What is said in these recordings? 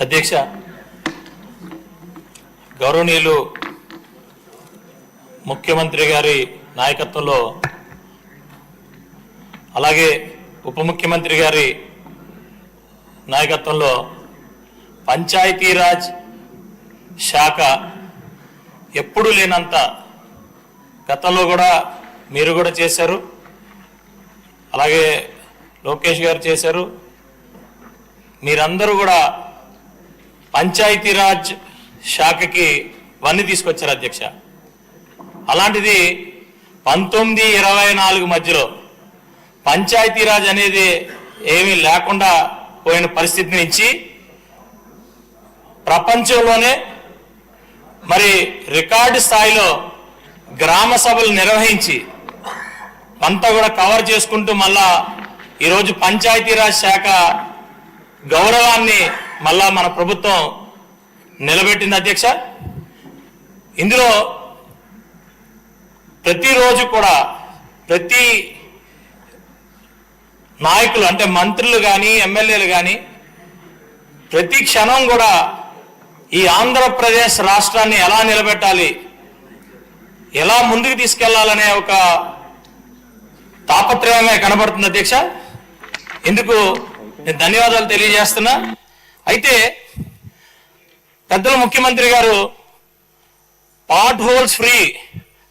అధ్యక్ష, గౌరవనీయులు ముఖ్యమంత్రి గారి నాయకత్వంలో అలాగే ఉప ముఖ్యమంత్రి గారి నాయకత్వంలో పంచాయతీరాజ్ శాఖ ఎప్పుడూ లేనంత గతంలో కూడా మీరు కూడా చేశారు, అలాగే లోకేష్ గారు చేశారు. మీరందరూ కూడా పంచాయతీరాజ్ శాఖకి వన్నీ తీసుకొచ్చారు అధ్యక్ష. అలాంటిది 19-24 మధ్యలో పంచాయతీరాజ్ అనేది ఏమీ లేకుండా పోయిన పరిస్థితి నుంచి ప్రపంచంలోనే మరి రికార్డు స్థాయిలో గ్రామ సభలు నిర్వహించి అంతా కూడా కవర్ చేసుకుంటూ మళ్ళా ఈరోజు పంచాయతీరాజ్ శాఖ గౌరవాన్ని మళ్ళా మన ప్రభుత్వం నిలబెట్టింది అధ్యక్ష. ఇందులో ప్రతిరోజు కూడా ప్రతి నాయకులు అంటే మంత్రులు కానీ ఎమ్మెల్యేలు కానీ ప్రతి క్షణం కూడా ఈ ఆంధ్రప్రదేశ్ రాష్ట్రాన్ని ఎలా నిలబెట్టాలి, ఎలా ముందుకు తీసుకెళ్లాలనే ఒక తాపత్రయమే కనబడుతుంది అధ్యక్ష. ఇందుకు నేను ధన్యవాదాలు తెలియజేస్తున్నా. అయితే పెద్దల ముఖ్యమంత్రి గారు పాట్ హోల్స్ ఫ్రీ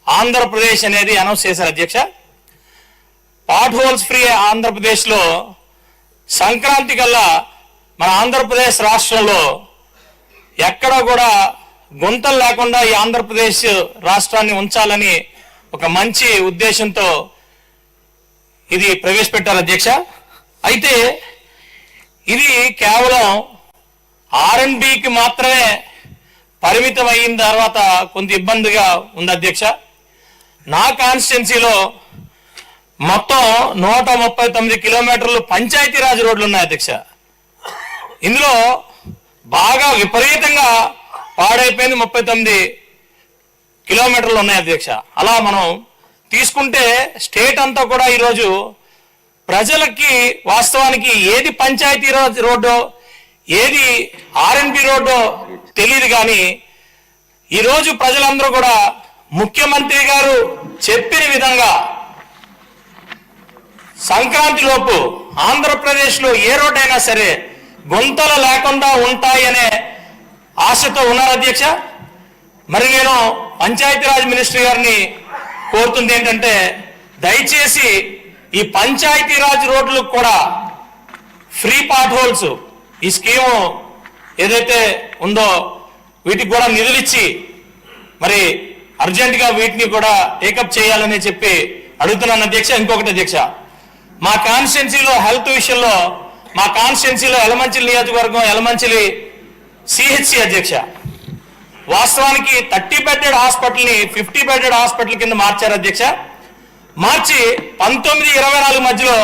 ఆంధ్రప్రదేశ్ అనేది అనౌన్స్ చేశారు అధ్యక్ష. పాట్ హోల్స్ ఫ్రీ ఆంధ్రప్రదేశ్లో సంక్రాంతి కల్లా మన ఆంధ్రప్రదేశ్ రాష్ట్రంలో ఎక్కడ కూడా గుంతలు లేకుండా ఈ ఆంధ్రప్రదేశ్ రాష్ట్రాన్ని ఉంచాలని ఒక మంచి ఉద్దేశంతో ఇది ప్రవేశపెట్టారు అధ్యక్ష. అయితే ఇది కేవలం R&Bకి మాత్రమే పరిమితం అయిన తర్వాత కొంత ఇబ్బందిగా ఉంది అధ్యక్ష. నా కాన్స్టిట్యున్సీలో మొత్తం 139 కిలోమీటర్లు పంచాయతీరాజ్ రోడ్లు ఉన్నాయి అధ్యక్ష. ఇందులో బాగా విపరీతంగా పాడైపోయింది 39 కిలోమీటర్లు ఉన్నాయి అధ్యక్ష. అలా మనం తీసుకుంటే స్టేట్ అంతా కూడా ఈరోజు ప్రజలకి వాస్తవానికి ఏది పంచాయతీరాజ్ రోడ్డో ఏది R&B రోడ్డో తెలియదు. కానీ ఈరోజు ప్రజలందరూ కూడా ముఖ్యమంత్రి గారు చెప్పిన విధంగా సంక్రాంతి లోపు ఆంధ్రప్రదేశ్లో ఏ రోడ్ అయినా సరే గుంతలు లేకుండా ఉంటాయనే ఆశతో ఉన్నారు అధ్యక్ష. మరి నేను పంచాయతీరాజ్ మినిస్టర్ గారిని కోరుతుంది ఏంటంటే దయచేసి ఈ పంచాయతీరాజ్ రోడ్లకు కూడా ఫ్రీ పాట్ హోల్స్ ఈ స్కీము ఏదైతే ఉందో వీటికి కూడా నిధులు ఇచ్చి మరి అర్జెంటుగా వీటిని కూడా టేకప్ చేయాలని చెప్పి అడుగుతున్నాను అధ్యక్ష. ఇంకొకటి అధ్యక్ష, మా కాన్స్టిట్యున్సీలో హెల్త్ విషయంలో మా కాన్స్టిట్యున్సీలో యలమంచిలి నియోజకవర్గం యలమంచిలి CHC అధ్యక్ష వాస్తవానికి 30 బెడ్డెడ్ హాస్పిటల్ని 50 బెడ్డెడ్ హాస్పిటల్ కింద మార్చారు అధ్యక్ష. మార్చి 19-24 మధ్యలో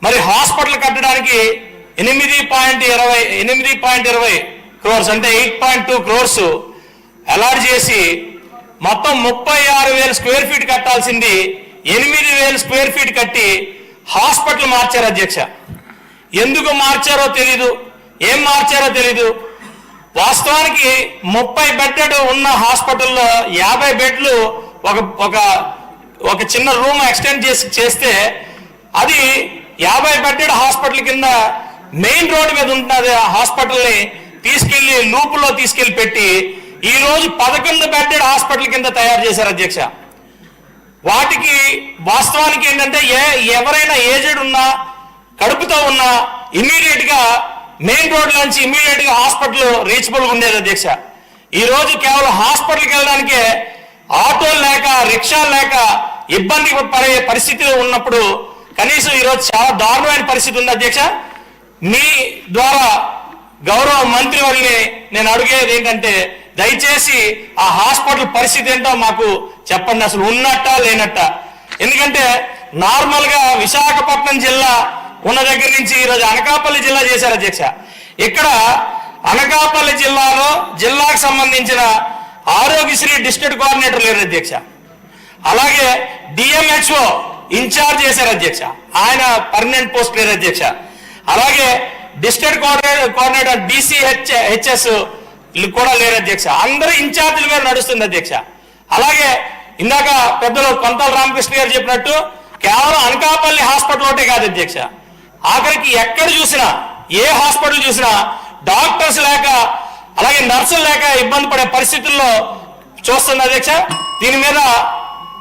మరి హాస్పిటల్ కట్టడానికి 8.20 క్రోర్స్ అంటే 8.2 క్రోర్స్ అలాట్ చేసి మొత్తం 36,000 స్క్వేర్ ఫీట్ కట్టాల్సింది 8,000 స్క్వేర్ ఫీట్ కట్టి హాస్పిటల్ మార్చారు అధ్యక్ష. ఎందుకు మార్చారో తెలీదు, ఏం మార్చారో తెలీదు. వాస్తవానికి 30 బెడ్డెడ్ ఉన్న హాస్పిటల్లో 50 బెడ్లు ఒక చిన్న రూమ్ ఎక్స్టెండ్ చేస్తే అది 50 బెడ్డెడ్ హాస్పిటల్ కింద మెయిన్ రోడ్ మీద ఉంటుంది హాస్పిటల్ని తీసుకెళ్లి లూపులో తీసుకెళ్లి పెట్టి ఈ రోజు 11 బెడ్డెడ్ హాస్పిటల్ కింద తయారు చేశారు అధ్యక్ష. వాటికి వాస్తవానికి ఏంటంటే ఎవరైనా ఏజెడ్ ఉన్నా కడుపుతో ఉన్నా ఇమ్మీడియట్ గా మెయిన్ రోడ్ నుంచి ఇమ్మీడియట్ గా హాస్పిటల్ రీచబుల్ ఉండేది అధ్యక్ష. ఈ రోజు కేవలం హాస్పిటల్కి వెళ్ళడానికే ఆటోలు లేక రిక్షాలు లేక ఇబ్బంది పడే పరిస్థితిలో ఉన్నప్పుడు కనీసం ఈరోజు చాలా దారుణమైన పరిస్థితి ఉంది అధ్యక్ష. మీ ద్వారా గౌరవ మంత్రి వారిని నేను అడిగేది ఏంటంటే దయచేసి ఆ హాస్పిటల్ పరిస్థితి ఏంటో మాకు చెప్పండి, అసలు ఉన్నట్ట లేనట్ట. ఎందుకంటే నార్మల్ గా విశాఖపట్నం జిల్లా ఉన్న దగ్గర నుంచి ఈరోజు అనకాపల్లి జిల్లా చేశారు అధ్యక్ష. ఇక్కడ అనకాపల్లి జిల్లాలో జిల్లాకు సంబంధించిన ఆరోగ్యశ్రీ డిస్ట్రిక్ట్ కోఆర్డినేటర్ లేరు అధ్యక్ష. అలాగే DMHO ఇన్ఛార్జ్ చేశారు అధ్యక్ష, ఆయన పర్మనెంట్ పోస్ట్ లేరు అధ్యక్ష. అలాగే డిస్ట్రిక్ట్ కోఆర్డినేటర్ DCHS కూడా లేరు అధ్యక్ష. అందరూ ఇన్ఛార్జీల మీద నడుస్తుంది అధ్యక్ష. అలాగే ఇందాక పెద్దలు కొంతాల రామకృష్ణ గారు చెప్పినట్టు కేవలం అనకాపల్లి హాస్పిటల్ ఒకటే కాదు అధ్యక్ష, ఆఖరికి ఎక్కడ చూసినా ఏ హాస్పిటల్ చూసినా డాక్టర్స్ లేక అలాగే నర్సులు లేక ఇబ్బంది పడే పరిస్థితుల్లో చూస్తుంది అధ్యక్ష. దీని మీద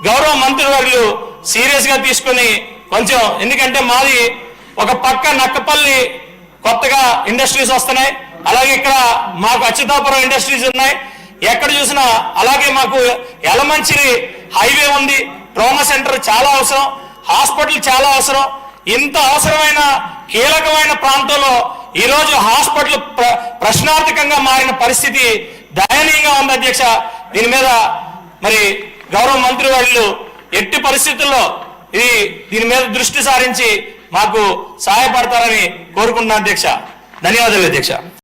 గౌరవ మంత్రివర్యులు సీరియస్ గా తీసుకుని కొంచెం, ఎందుకంటే మాది ఒక పక్క నక్కపల్లి కొత్తగా ఇండస్ట్రీస్ వస్తున్నాయి, అలాగే ఇక్కడ మాకు అచ్యుతాపురం ఇండస్ట్రీస్ ఉన్నాయి, ఎక్కడ చూసినా అలాగే మాకు యలమంచిలి హైవే ఉంది, ట్రామా సెంటర్ చాలా అవసరం, హాస్పిటల్ చాలా అవసరం. ఇంత అవసరమైన కీలకమైన ప్రాంతంలో ఈరోజు హాస్పిటల్ ప్రశ్నార్థకంగా మారిన పరిస్థితి దయనీయంగా ఉంది అధ్యక్ష. దీని మీద మరి గౌరవ మంత్రి వాళ్ళు ఎట్టి పరిస్థితుల్లో దీని మీద దృష్టి సారించి మాకు సహాయపడతారని కోరుకుంటున్నాను అధ్యక్ష. ధన్యవాదాలు అధ్యక్ష.